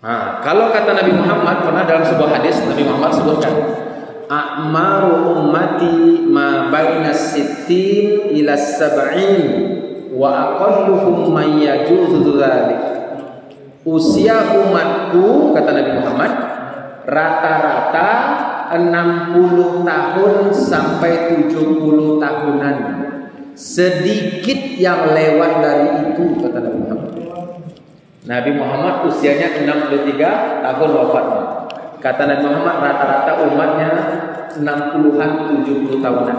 Nah, kalau kata Nabi Muhammad, pernah dalam sebuah hadis Nabi Muhammad sebutkan, a'maru ummati ma baina sittin ila sab'in wa aqalluhum man yajuzu dzalik. Usia umatku, kata Nabi Muhammad, rata-rata 60 tahun sampai 70 tahunan. Sedikit yang lewat dari itu, kata Nabi Muhammad. Nabi Muhammad usianya 63 tahun wafatnya. Kata Nabi Muhammad rata-rata umatnya 60-an 70 tahunan.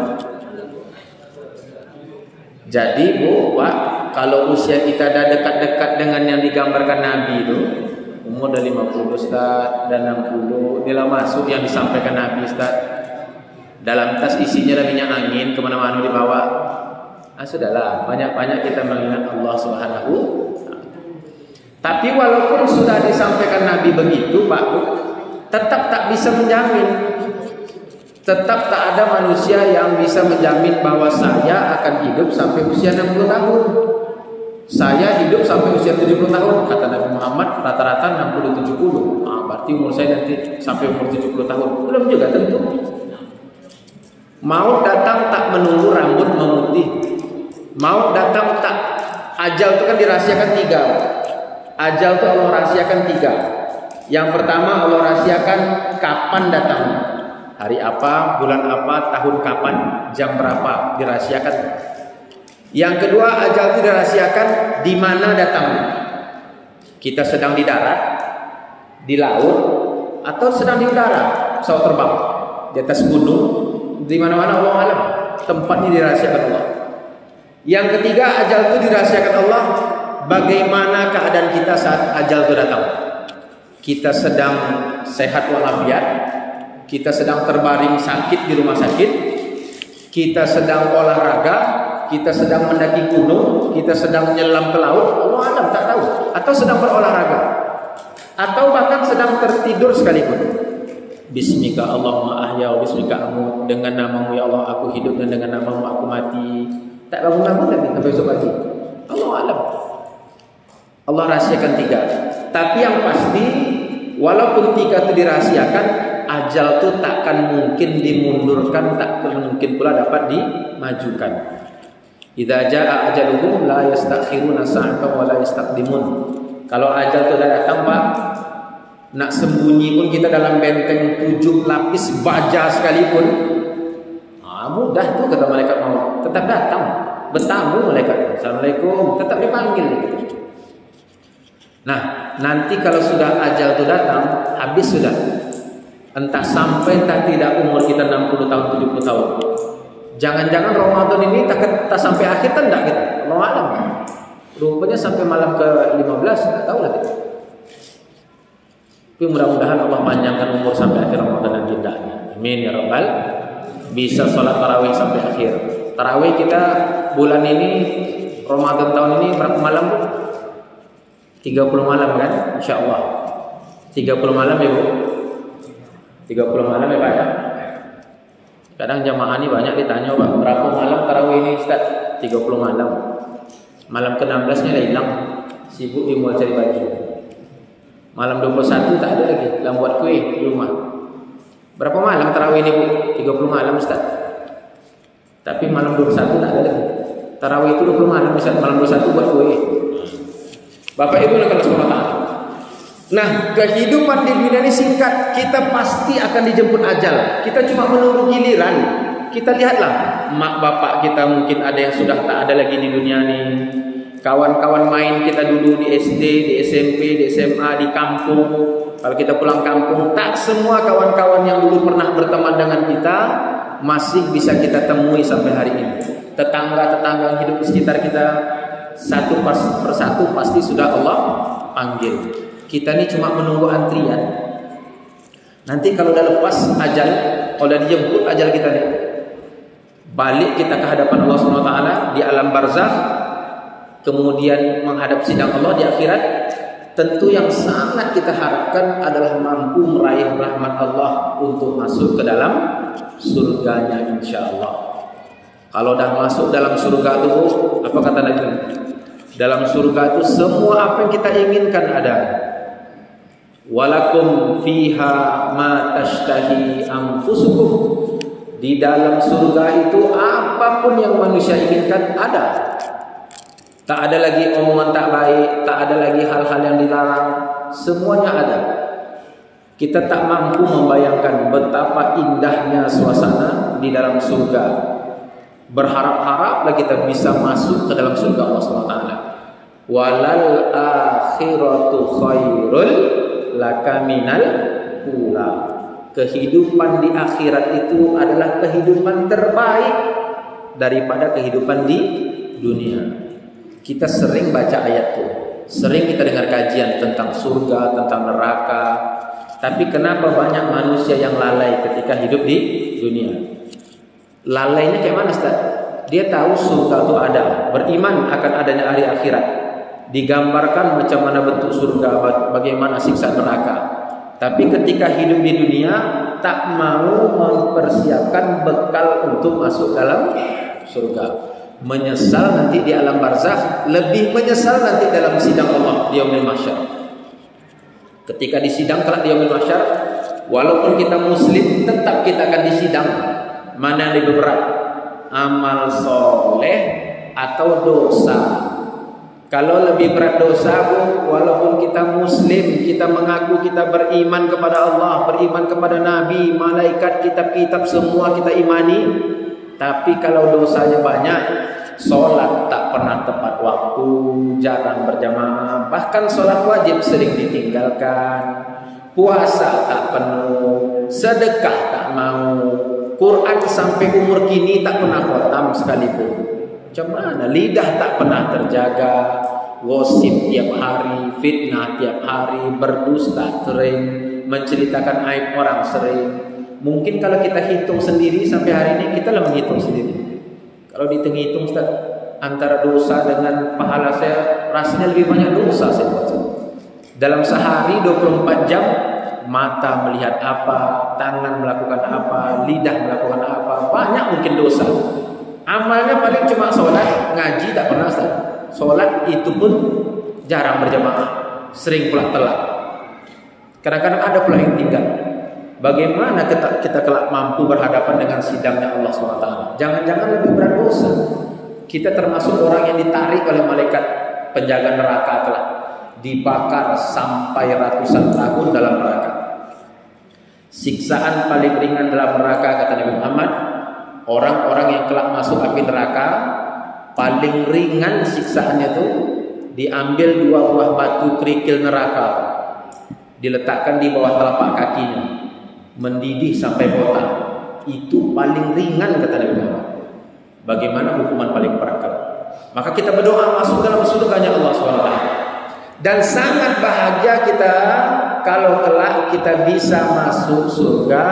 Jadi Bu, Pak, kalau usia kita dah dekat-dekat dengan yang digambarkan Nabi itu, umur dah 50 Ustaz, dan 60, inilah masuk yang disampaikan Nabi Ustaz. Dalam tas isinya dah minyak angin, kemana-mana dibawa. Sudahlah, banyak-banyak kita mengingat Allah Subhanahu. Tapi walaupun sudah disampaikan Nabi begitu, Pak, tetap tak bisa menjamin. Tetap tak ada manusia yang bisa menjamin bahwa saya akan hidup sampai usia 60 tahun. Saya hidup sampai usia 70 tahun. Kata Nabi Muhammad rata-rata 60-70. Berarti umur saya nanti sampai umur 70 tahun. Belum juga tentu. Maut datang tak menunggu rambut memutih. Maut datang tak. Ajal itu kan dirahasiakan 3. Ajal itu Allah rahasiakan 3. Yang pertama Allah rahasiakan kapan datang. Hari apa, bulan apa, tahun kapan, jam berapa, dirahasiakan. Yang kedua, ajal itu dirahasiakan di mana datangnya. Kita sedang di darat, di laut, atau sedang di udara, pesawat terbang, di atas gunung, di mana-mana Allah alam. Tempatnya dirahasiakan Allah. Yang ketiga, ajal itu dirahasiakan Allah. Bagaimana keadaan kita saat ajal itu datang? Kita sedang sehat walafiat, kita sedang terbaring sakit di rumah sakit, kita sedang olahraga, kita sedang mendaki gunung, kita sedang menyelam ke laut, Allah alam tak tahu, atau sedang berolahraga, atau bahkan sedang tertidur sekalipun. Bismika Allahumma ahya wa bismika amut. Dengan namamu ya Allah aku hidup dan dengan namamu aku mati. Tak bangun-bangun lagi sampai besok pagi. Allah alam. Allah rahasiakan 3. Tapi yang pasti, walaupun 3 itu dirahasiakan, ajal itu takkan mungkin dimundurkan, takkan mungkin pula dapat dimajukan. Idza jaa ajaluhum la yastakhiruna sa'atan wa la yastaqdimun. Kalau ajal itu dah datang, Pak, nak sembunyi pun kita dalam benteng 7 lapis baja sekalipun, mudah tuh kata malaikat maut. Tetap datang, bertamu malaikat. Assalamualaikum, tetap dipanggil. Nah, nanti kalau sudah ajal itu datang, habis sudah. Entah sampai entah tidak umur kita 60 tahun, 70 tahun. Jangan-jangan Ramadan ini tak sampai akhir kan enggak kita. Allah alam. Rupanya sampai malam ke-15, enggak tahu lah kita. Tapi mudah-mudahan Allah panjangkan umur sampai akhir Ramadan dan kita. Amin ya rabbal. Bisa sholat tarawih sampai akhir. Tarawih kita bulan ini, Ramadan tahun ini berapa malam? 30 malam kan? Insya Allah 30 malam ya Bu. 30 malam ya Pak ya. Kadang jamaah ini banyak ditanya, Pak, berapa malam tarawih ini Ustaz? 30 malam. Malam ke-16 nya dah hilang, sibuk di mall cari baju. Malam 21 tak ada lagi, dalam buat kue di rumah. Berapa malam tarawih ini Bu? 30 malam Ustaz. Tapi malam 21 tak ada lagi. Tarawih itu 20 malam Ustaz, malam 21 buat kue. Bapak Ibu Allah SWT. Nah, kehidupan di dunia ini singkat. Kita pasti akan dijemput ajal. Kita cuma menunggu giliran. Kita lihatlah, mak bapak kita mungkin ada yang sudah tak ada lagi di dunia ini. Kawan-kawan main kita dulu di SD, di SMP, di SMA, di kampung. Kalau kita pulang kampung, tak semua kawan-kawan yang dulu pernah berteman dengan kita masih bisa kita temui sampai hari ini. Tetangga-tetangga yang hidup di sekitar kita, satu persatu pasti sudah Allah panggil. Kita ini cuma menunggu antrian. Nanti kalau udah lepas ajal, kalau udah dijemput ajal kita nih, balik kita ke hadapan Allah SWT di alam barzakh, kemudian menghadap sidang Allah di akhirat. Tentu yang sangat kita harapkan adalah mampu meraih rahmat Allah untuk masuk ke dalam surganya insyaAllah. Kalau dah masuk dalam surga itu, apa kata Nabi? Dalam surga itu semua apa yang kita inginkan ada. Walakum fiha ma tashtahi anfusukum. Di dalam surga itu apapun yang manusia inginkan ada. Tak ada lagi omongan tak baik, tak ada lagi hal-hal yang dilarang, semuanya ada. Kita tak mampu membayangkan betapa indahnya suasana di dalam surga. Berharap-haraplah kita bisa masuk ke dalam surga Allah SWT. Walal akhiratu khairul laka minal ula. Kehidupan di akhirat itu adalah kehidupan terbaik daripada kehidupan di dunia. Kita sering baca ayat itu, sering kita dengar kajian tentang surga, tentang neraka. Tapi kenapa banyak manusia yang lalai ketika hidup di dunia? Lalainya kayak mana, Ustaz? Dia tahu surga itu ada, beriman akan adanya hari akhirat, digambarkan macam mana bentuk surga, bagaimana siksa neraka. Tapi ketika hidup di dunia tak mau mempersiapkan bekal untuk masuk dalam surga. Menyesal nanti di alam barzakh, lebih menyesal nanti dalam sidang Allah di yaumil mahsyar. Ketika disidang kelak di yaumil mahsyar, walaupun kita muslim tetap kita akan disidang. Mana yang lebih berat? Amal soleh atau dosa? Kalau lebih berat dosa, walaupun kita muslim, kita mengaku kita beriman kepada Allah, beriman kepada Nabi, malaikat, kitab-kitab semua kita imani. Tapi kalau dosanya banyak, sholat tak pernah tepat waktu, jarang berjamaah, bahkan sholat wajib sering ditinggalkan, puasa tak penuh, sedekah tak mau, Quran sampai umur kini tak pernah khatam sekalipun. Macam mana? Lidah tak pernah terjaga, gosip tiap hari, fitnah tiap hari, berdusta sering, menceritakan aib orang sering. Mungkin kalau kita hitung sendiri sampai hari ini, kita lah menghitung sendiri. Kalau dihitung Ustaz, antara dosa dengan pahala saya rasanya lebih banyak dosa saya buat. Dalam sehari 24 jam, mata melihat apa, tangan melakukan apa, lidah melakukan apa, banyak mungkin dosa. Amalnya paling cuma sholat, ngaji tak pernah Ustaz. Sholat itu pun jarang berjamaah, sering pula telat. Kadang-kadang ada pula yang tinggal. Bagaimana kita kelak mampu berhadapan dengan sidangnya Allah SWT? Jangan-jangan lebih berat dosa. Kita termasuk orang yang ditarik oleh malaikat penjaga neraka kelak, dibakar sampai ratusan tahun dalam neraka. Siksaan paling ringan dalam neraka, kata Nabi Muhammad, orang-orang yang kelak masuk api neraka, paling ringan siksaannya itu diambil 2 buah batu kerikil neraka, diletakkan di bawah telapak kakinya, mendidih sampai botak. Itu paling ringan, kata Nabi Muhammad. Bagaimana hukuman paling berat? Maka kita berdoa masuk dalam surganya Allah SWT. Dan sangat bahagia kita kalau kelak kita bisa masuk surga,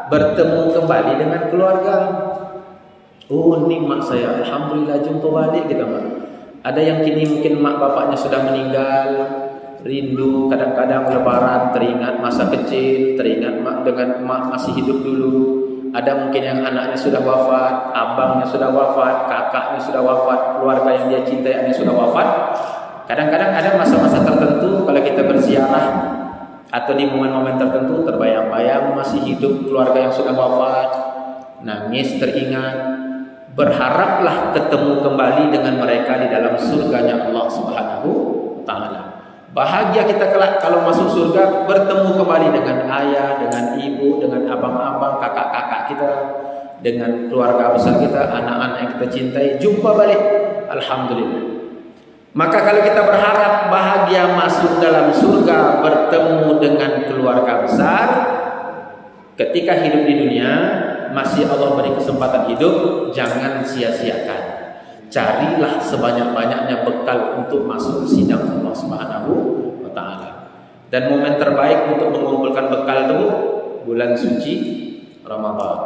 bertemu kembali dengan keluarga. Oh, ini mak saya, alhamdulillah jumpa balik kita mak. Ada yang kini mungkin mak bapaknya sudah meninggal, rindu, kadang-kadang lebaran teringat masa kecil, teringat mak dengan mak masih hidup dulu. Ada mungkin yang anaknya sudah wafat, abangnya sudah wafat, kakaknya sudah wafat, keluarga yang dia cintai sudah wafat. Kadang-kadang ada masa-masa tertentu kalau kita berziarah atau di momen-momen tertentu terbayang-bayang masih hidup keluarga yang sudah wafat, nangis teringat, berharaplah ketemu kembali dengan mereka di dalam surganya Allah Subhanahu wa taala. Bahagia kita kelak kalau masuk surga, bertemu kembali dengan ayah, dengan ibu, dengan abang-abang, kakak-kakak kita, dengan keluarga besar kita, anak-anak yang kita cintai, jumpa balik. Alhamdulillah. Maka kalau kita berharap bahagia masuk dalam surga, bertemu dengan keluarga besar, ketika hidup di dunia masih Allah beri kesempatan hidup, jangan sia-siakan. Carilah sebanyak-banyaknya bekal untuk masuk sidang Allah Subhanahu wa taala. Dan momen terbaik untuk mengumpulkan bekal itu bulan suci Ramadan.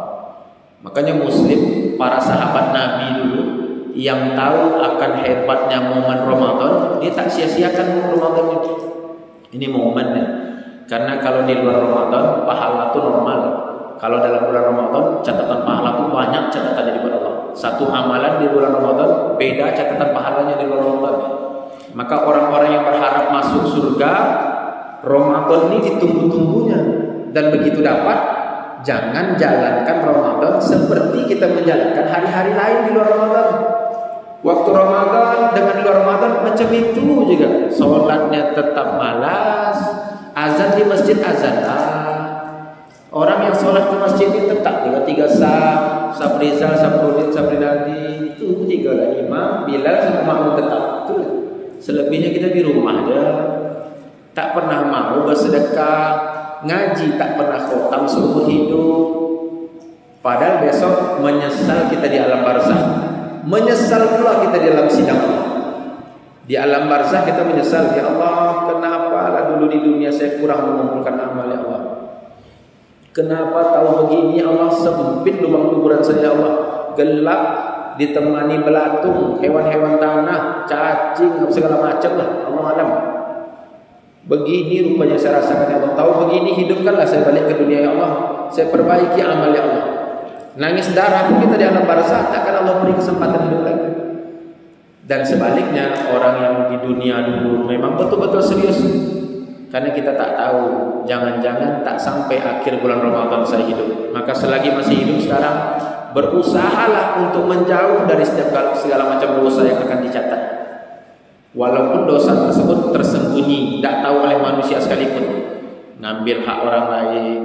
Makanya muslim, para sahabat Nabi dulu yang tahu akan hebatnya momen Ramadan, dia tak sia-siakan momen Ramadan itu. Ini momennya. Karena kalau di luar Ramadan pahala itu normal. Kalau dalam bulan Ramadan catatan pahala itu banyak catatan dari Allah. Satu amalan di bulan Ramadan beda catatan pahalanya di bulan Ramadan. Maka orang-orang yang berharap masuk surga Ramadan ini ditunggu-tunggunya, dan begitu dapat, jangan jalankan Ramadan seperti kita menjalankan hari-hari lain di luar Ramadan. Waktu Ramadan dengan di luar Ramadan macam itu juga. Sholatnya tetap malas, azan di masjid azan. Orang yang sholat ke masjid ini tetap 3 saf, saf Rizal, saf Rudin, saf Rinaldi, itu 3 lah, imam, Bilal, sama makmum tetap. Itu selebihnya kita di rumah aja. Tak pernah mau bersedekah, ngaji tak pernah khotam seumur hidup. Padahal besok menyesal kita di alam barzah, menyesal pula kita di alam sidang Allah. Di alam barzah kita menyesal, ya Allah, kenapa lah dulu di dunia saya kurang mengumpulkan amal, ya Allah. Kenapa tahu begini, Allah, sempit lubang kuburan saya, Allah, gelap, ditemani belatung, hewan-hewan tanah, cacing, segala macam lah, Allah alam. Begini rupanya saya rasakan, ya Allah. Tahu begini, hidupkanlah saya balik ke dunia, ya Allah. Saya perbaiki amal, ya Allah. Nangis darah pun kita di alam barzah, takkan Allah beri kesempatan hidup lagi. Dan sebaliknya, orang yang di dunia dulu memang betul-betul serius, karena kita tak tahu, jangan-jangan tak sampai akhir bulan Ramadan saya hidup. Maka selagi masih hidup sekarang, berusahalah untuk menjauh dari segala macam dosa yang akan dicatat. Walaupun dosa tersebut tersembunyi, tidak tahu oleh manusia sekalipun. Ngambil hak orang lain,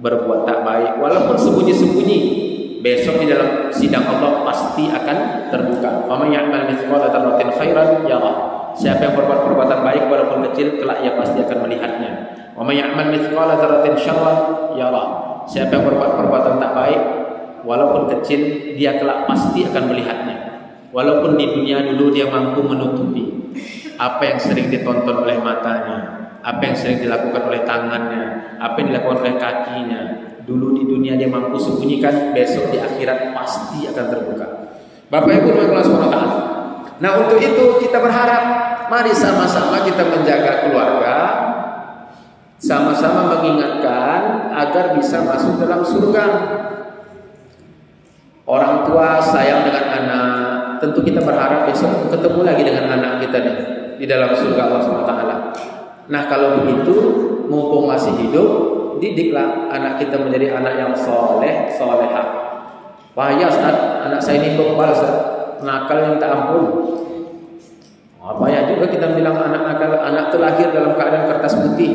berbuat tak baik, walaupun sembunyi-sembunyi, besok di dalam sidang Allah pasti akan terbuka. Faman ya'mal mithqala dzarratin khairan yarah. Siapa yang berbuat perbuatan baik walaupun kecil, kelak ia pasti akan melihatnya. Wa may ya'mal mithqala dzarratin syarran yarah. Siapa yang berbuat perbuatan tak baik walaupun kecil, dia kelak pasti akan melihatnya. Walaupun di dunia dulu dia mampu menutupi apa yang sering ditonton oleh matanya, apa yang sering dilakukan oleh tangannya, apa yang dilakukan oleh kakinya. Dulu di dunia dia mampu sembunyikan, besok di akhirat pasti akan terbuka. Bapak Ibu Allah SWT. Nah, untuk itu kita berharap, mari sama-sama kita menjaga keluarga, sama-sama mengingatkan agar bisa masuk dalam surga. Orang tua sayang dengan anak, tentu kita berharap besok ketemu lagi dengan anak kita nih di dalam surga Allah SWT. Nah, kalau begitu, mumpung masih hidup, didiklah anak kita menjadi anak yang soleh, solehah. Bahaya Ustaz, anak saya ini bebal Ustaz, nakal yang tak ampun. Apa ya juga kita bilang anak nakal, anak terlahir dalam keadaan kertas putih.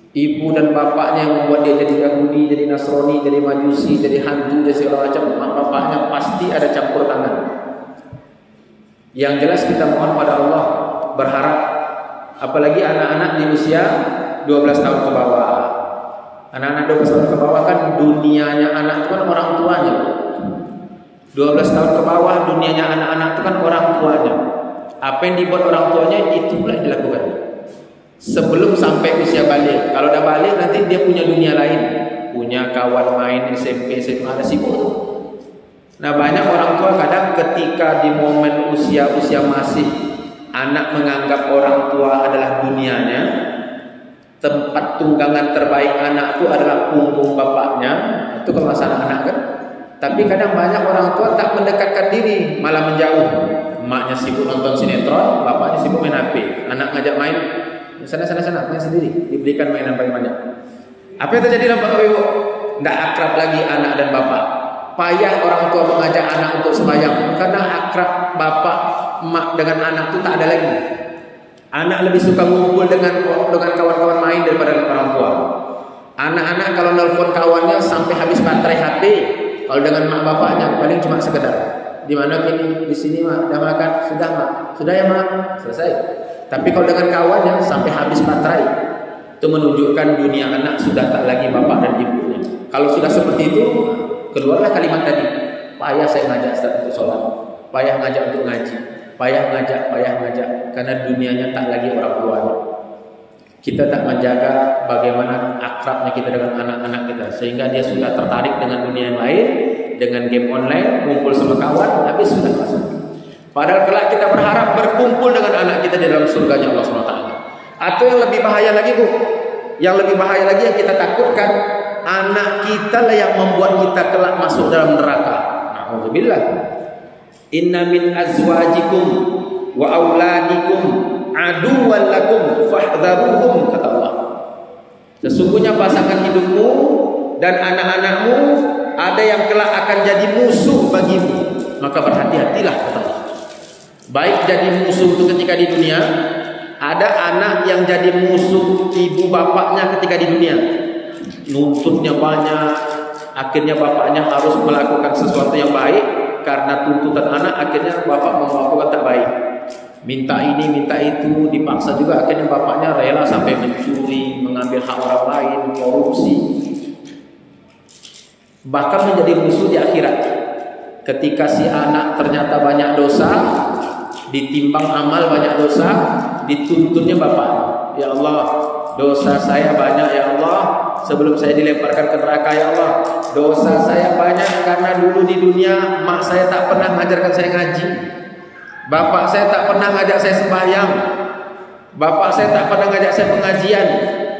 Ibu dan bapaknya yang membuat dia jadi Yahudi, jadi Nasrani, jadi Majusi, jadi hantu, jadi segala macam. Mak bapaknya pasti ada campur tangan. Yang jelas kita mohon pada Allah, berharap, apalagi anak-anak di usia 12 tahun ke bawah. Anak-anak 12 tahun ke bawah kan dunianya anak itu kan orang tuanya. 12 tahun ke bawah dunianya anak-anak itu kan orang tuanya. Apa yang dibuat orang tuanya itu pula dilakukan sebelum sampai usia balik. Kalau dah balik nanti dia punya dunia lain, punya kawan main SMP, SMA, ada sibuk tuh. Nah, banyak orang tua kadang ketika di momen usia-usia masih anak menganggap orang tua adalah dunianya, tempat tunggangan terbaik anak itu adalah punggung bapaknya. Itu kalau masalah anak kan. Tapi kadang banyak orang tua tak mendekatkan diri, malah menjauh. Emaknya sibuk nonton sinetron, bapaknya sibuk main HP. Anak ngajak main, sana main sendiri, diberikan mainan paling banyak. Apa yang terjadi dalam Bapak Ibu? Tidak akrab lagi anak dan bapak. Payah orang tua mengajak anak untuk sembahyang, karena akrab bapak emak dengan anak itu tak ada lagi. Anak lebih suka ngumpul dengan kawan-kawan main daripada dengan orang tua. Anak-anak kalau nelpon kawannya sampai habis baterai HP. Kalau dengan mak bapaknya paling cuma sekedar, di mana kini? Di sini mak, dah makan? Sudah mak, sudah ya mak, selesai. Tapi kalau dengan kawannya sampai habis baterai, itu menunjukkan dunia anak sudah tak lagi bapak dan ibunya. Kalau sudah seperti itu, keluarlah kalimat tadi, payah saya ngajak Ustaz untuk sholat, payah ngajak untuk ngaji, payah ngajak, karena dunianya tak lagi orang tuanya. Kita tak menjaga bagaimana akrabnya kita dengan anak-anak kita, sehingga dia sudah tertarik dengan dunia yang lain, dengan game online, ngumpul sama kawan, tapi sudah masuk. Padahal kelak kita berharap berkumpul dengan anak kita di dalam surganya Allah SWT. Atau yang lebih bahaya lagi Bu, yang lebih bahaya lagi yang kita takutkan, anak kita lah yang membuat kita kelak masuk dalam neraka. Na'udzubillah. Inna min azwajikum wa auladikum aduwwan lakum fahdharuhum, kata Allah. Sesungguhnya pasangan hidupmu dan anak-anakmu ada yang kelak akan jadi musuh bagimu. Maka berhati-hatilah, kata Allah. Baik jadi musuh itu ketika di dunia, ada anak yang jadi musuh ibu bapaknya ketika di dunia. Nuntutnya banyak, akhirnya bapaknya harus melakukan sesuatu yang baik. Karena tuntutan anak, akhirnya bapak mau melakukan tak baik. Minta ini, minta itu, dipaksa juga. Akhirnya bapaknya rela sampai mencuri, mengambil hak orang lain, korupsi. Bahkan menjadi musuh di akhirat. Ketika si anak ternyata banyak dosa, ditimbang amal banyak dosa, dituntutnya bapak. Ya Allah, dosa saya banyak ya Allah, sebelum saya dilemparkan ke neraka ya Allah. Dosa saya banyak karena dulu di dunia mak saya tak pernah mengajarkan saya ngaji. Bapak saya tak pernah ngajak saya sembahyang. Bapak saya tak pernah ngajak saya pengajian.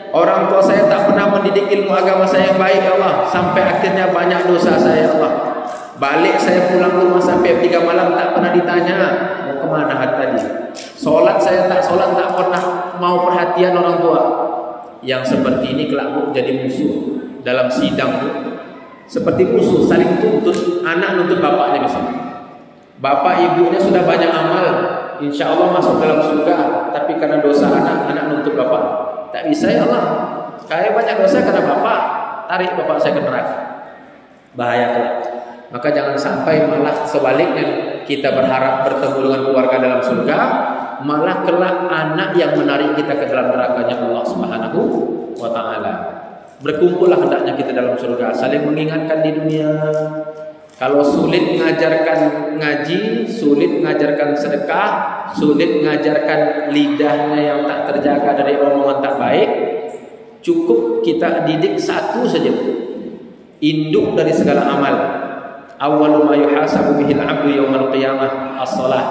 Orang tua saya tak pernah mendidik ilmu agama saya yang baik ya Allah. Sampai akhirnya banyak dosa saya ya Allah. Balik saya pulang ke rumah sampai 3 malam tak pernah ditanya mau kemana hari tadi. Sholat saya tak sholat, tak pernah mau perhatian orang tua. Yang seperti ini kelak jadi musuh dalam sidang. Seperti musuh saling tuntut, anak nuntut bapaknya misalnya. Bapak ibunya sudah banyak amal, insya Allah masuk dalam surga. Tapi karena dosa anak nuntut bapak. Tak bisa ya Allah, kayak banyak dosa karena bapak, tarik bapak saya ke neraka. Bahaya kelak. Maka jangan sampai malah sebaliknya kita berharap bertemu dengan keluarga dalam surga, malah kelak anak yang menarik kita ke dalam nerakanya Allah Subhanahu wa taala. Berkumpullah hendaknya kita dalam surga, saling mengingatkan di dunia. Kalau sulit mengajarkan ngaji, sulit mengajarkan sedekah, sulit mengajarkan lidahnya yang tak terjaga dari omongan tak baik, cukup kita didik satu saja, induk dari segala amal. Awwalu ma yuhasabu bihil 'abdu yaumal qiyamah as-shalah.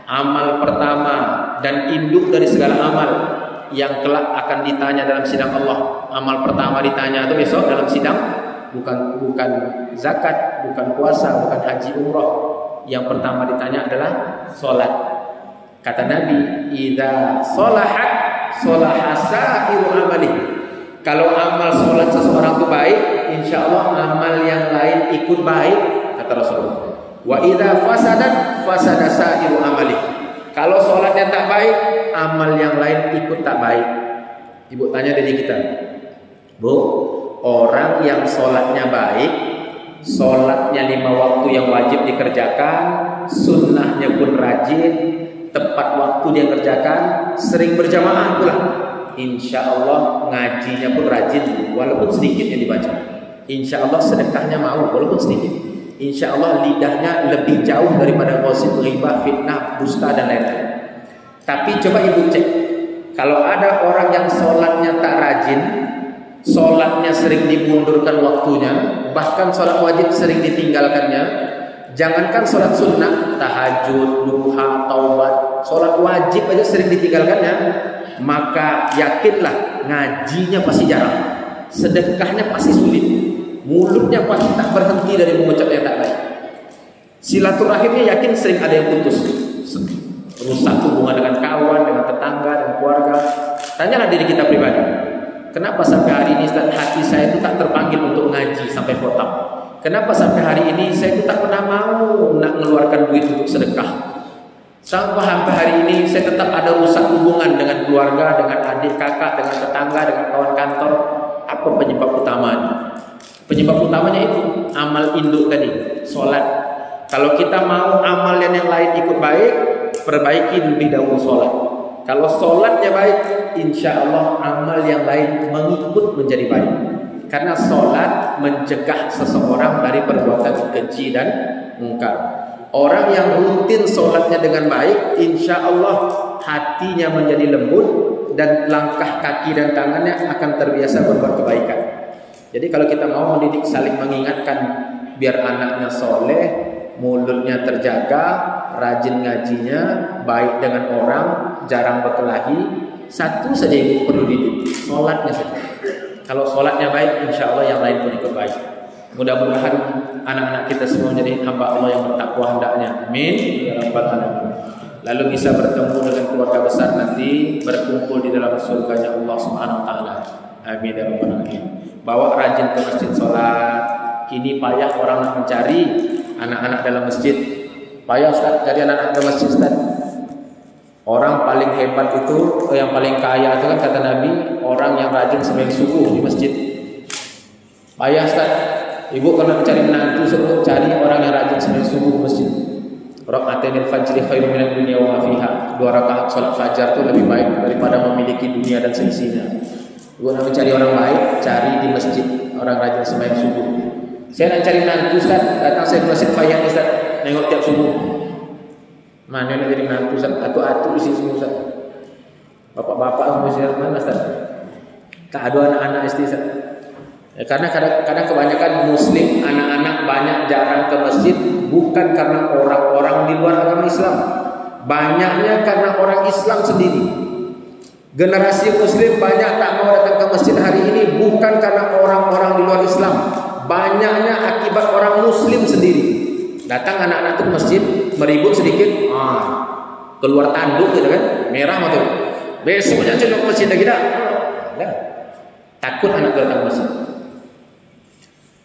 Amal pertama dan induk dari segala amal yang kelak akan ditanya dalam sidang Allah. Amal pertama ditanya itu besok dalam sidang bukan zakat, bukan puasa, bukan haji umroh. Yang pertama ditanya adalah salat. Kata Nabi, "Idza shalahat shalaha sa'iru amalih." Kalau amal sholat seseorang itu baik, insya Allah amal yang lain ikut baik, kata Rasulullah. Wa idza fasadat fasada sa'iru amalih. Kalau sholatnya tak baik, amal yang lain ikut tak baik. Ibu tanya dari kita, Bu, orang yang sholatnya baik, sholatnya 5 waktu yang wajib dikerjakan, sunnahnya pun rajin, tepat waktu dia kerjakan, sering berjamaah pula. Insya Allah ngajinya pun rajin, walaupun sedikit yang dibaca. Insya Allah sedekahnya mau, walaupun sedikit. Insya Allah lidahnya lebih jauh daripada gosip, ghibah, fitnah, dusta dan lain-lain. Tapi coba ibu cek, kalau ada orang yang sholatnya tak rajin, sholatnya sering dimundurkan waktunya, bahkan sholat wajib sering ditinggalkannya. Jangankan sholat sunnah, tahajud, duha, taubat, sholat wajib aja sering ditinggalkannya. Maka yakinlah ngajinya pasti jarang, sedekahnya pasti sulit, mulutnya pasti tak berhenti dari mengucap yang tak baik. Silaturahimnya yakin sering ada yang putus, rusak hubungan dengan kawan, dengan tetangga, dengan keluarga. Tanyalah diri kita pribadi, kenapa sampai hari ini hati saya itu tak terpanggil untuk ngaji sampai khotam? Kenapa sampai hari ini saya itu tak pernah mau nak mengeluarkan duit untuk sedekah? Sampai hari ini saya tetap ada rusak hubungan dengan keluarga, dengan adik kakak, dengan tetangga, dengan kawan kantor. Apa penyebab utamanya? Penyebab utamanya itu amal induk tadi, sholat. Kalau kita mau amal yang lain ikut baik, perbaiki lebih dahulu sholat. Kalau sholatnya baik, insya Allah amal yang lain mengikut menjadi baik. Karena sholat mencegah seseorang dari perbuatan keji dan mungkar. Orang yang rutin sholatnya dengan baik, insya Allah hatinya menjadi lembut dan langkah kaki dan tangannya akan terbiasa berbuat kebaikan. Jadi kalau kita mau mendidik saling mengingatkan biar anaknya soleh, mulutnya terjaga, rajin ngajinya, baik dengan orang, jarang berkelahi, satu saja yang perlu dididik, sholatnya saja. Kalau sholatnya baik, insya Allah yang lain pun ikut baik. Mudah-mudahan anak-anak kita semua menjadi hamba Allah yang bertakwa hendaknya. Amin ya rabbal alamin. Lalu bisa bertemu dengan keluarga besar nanti, berkumpul di dalam surganya Allah Subhanahu wa taala. Amin ya rabbal alamin. Bawa rajin ke masjid sholat. Kini payah orang nak mencari anak-anak dalam masjid. Payah Ustaz cari anak-anak dalam masjid Ustaz. Orang paling hebat itu, yang paling kaya itu kan kata Nabi, orang yang rajin sembahyang subuh di masjid. Payah Ustaz. Ibu kalau mencari menantu suruh cari orang yang rajin sembahyang subuh di masjid. Raka'atain al-fajri khairun minad dunya wa ma fiha. 2 rakaat salat fajar itu lebih baik daripada memiliki dunia dan seisinya. Ibu nak mencari orang baik, cari di masjid orang rajin sembahyang subuh. Saya nak cari menantu Ustaz, datang saya ke masjid Fayan Ustaz, nengok tiap subuh. Mana nak jadi menantu Ustaz? Atu-atu isi semua Ustaz. Bapak-bapak semua isi mana Ustaz? Tak ada anak-anak istri Ustaz. Ya, karena kadang kebanyakan muslim anak-anak banyak jarang ke masjid bukan karena orang-orang di luar agama Islam, banyaknya karena orang Islam sendiri. Generasi muslim banyak tak mau datang ke masjid hari ini bukan karena orang-orang di luar Islam, banyaknya akibat orang muslim sendiri. Datang anak-anak ke masjid meribut sedikit, keluar tanduk gitu kan, merah mata. Besoknya celok masjid lagi dah. Takut anak datang ke masjid.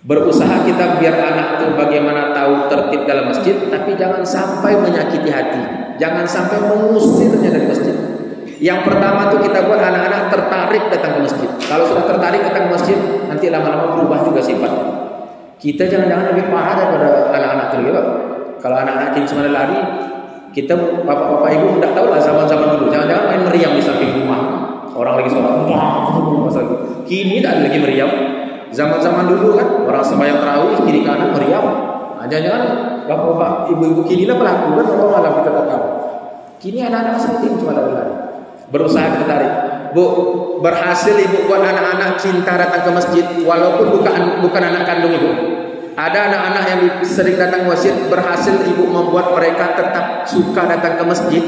Berusaha kita biar anak itu bagaimana tahu tertib dalam masjid, tapi jangan sampai menyakiti hati, jangan sampai mengusirnya dari masjid. Yang pertama tuh kita buat anak-anak tertarik datang ke masjid. Kalau sudah tertarik datang ke masjid, nanti lama-lama berubah juga sifatnya. Kita jangan-jangan lebih parah daripada anak-anak itu, Pak. Kalau anak-anak kini cuma lari, kita bapak-bapak ibu tidak tahu lah zaman-zaman dulu. Jangan-jangan main meriam di samping rumah. Orang lagi sholat, kini tidak ada lagi meriam. Zaman-zaman dulu kan orang sembahyang tarawih kiri kanan meriam. Jangan-jangan bapak-bapak ibu-ibu kini lah pelaku kan orang malam kita tak tahu. Kini anak-anak seperti cuma lari. Berusaha tertarik. Bu, berhasil ibu buat anak-anak cinta datang ke masjid walaupun bukan anak kandung ibu. Ada anak-anak yang sering datang ke masjid, berhasil ibu membuat mereka tetap suka datang ke masjid.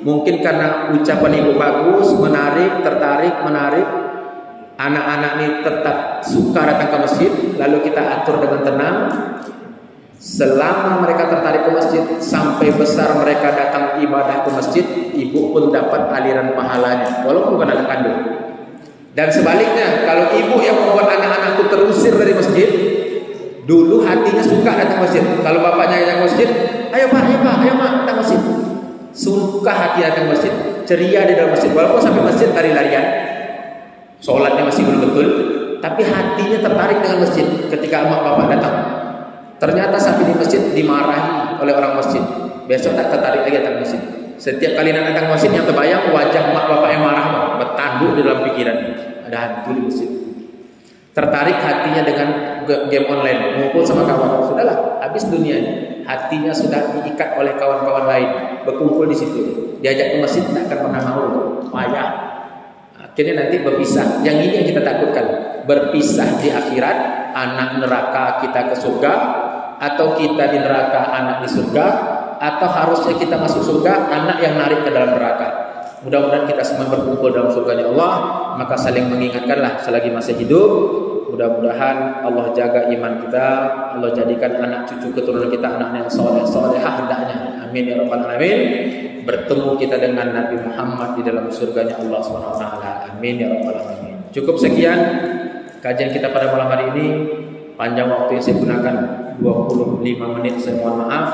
Mungkin karena ucapan ibu bagus, menarik, tertarik, menarik. Anak-anak ini tetap suka datang ke masjid, lalu kita atur dengan tenang. Selama mereka tertarik ke masjid, sampai besar mereka datang ibadah ke masjid, ibu pun dapat aliran pahalanya, walaupun bukan anak kandung. Dan sebaliknya, kalau ibu yang membuat anak-anak itu terusir dari masjid, dulu hatinya suka datang ke masjid. Kalau bapaknya datang ke masjid, ayo pak, datang masjid. Suka hati datang masjid, ceria di dalam masjid, walaupun sampai masjid lari-larian. Sholatnya masih belum betul, tapi hatinya tertarik dengan masjid. Ketika emak bapak datang, ternyata sampai di masjid dimarahi oleh orang masjid. Besok tak tertarik lagi datang masjid. Setiap kali nak datang masjid yang terbayang wajah emak bapak yang marah, bertanduk di dalam pikiran. Ada hantu di masjid. Tertarik hatinya dengan game online, ngumpul sama kawan. Sudahlah, habis dunianya. Hatinya sudah diikat oleh kawan-kawan lain, berkumpul di situ. Diajak ke masjid tak akan pernah mau, payah. Akhirnya nanti berpisah. Yang ini yang kita takutkan, berpisah di akhirat, anak neraka kita ke surga, atau kita di neraka anak di surga, atau harusnya kita masuk surga, anak yang narik ke dalam neraka. Mudah-mudahan kita semua berkumpul dalam surganya Allah. Maka saling mengingatkanlah selagi masih hidup. Mudah-mudahan Allah jaga iman kita, Allah jadikan anak cucu keturunan kita anak yang soleh-solehah hendaknya. Amin ya rabbal alamin. Bertemu kita dengan Nabi Muhammad di dalam surganya Allah SWT. Amin ya rabbal alamin. Cukup sekian kajian kita pada malam hari ini. Panjang waktu yang saya gunakan 25 menit, saya mohon maaf.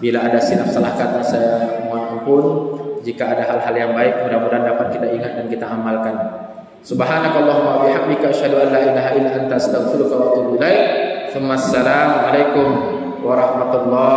Bila ada silap salah kata saya mohon ampun. Jika ada hal-hal yang baik, mudah-mudahan dapat kita ingat dan kita amalkan. Subhanakallahumma wa bihamdika asyhadu an la ilaha illa anta astaghfiruka wa atubu ilaik. Assalamualaikum warahmatullahi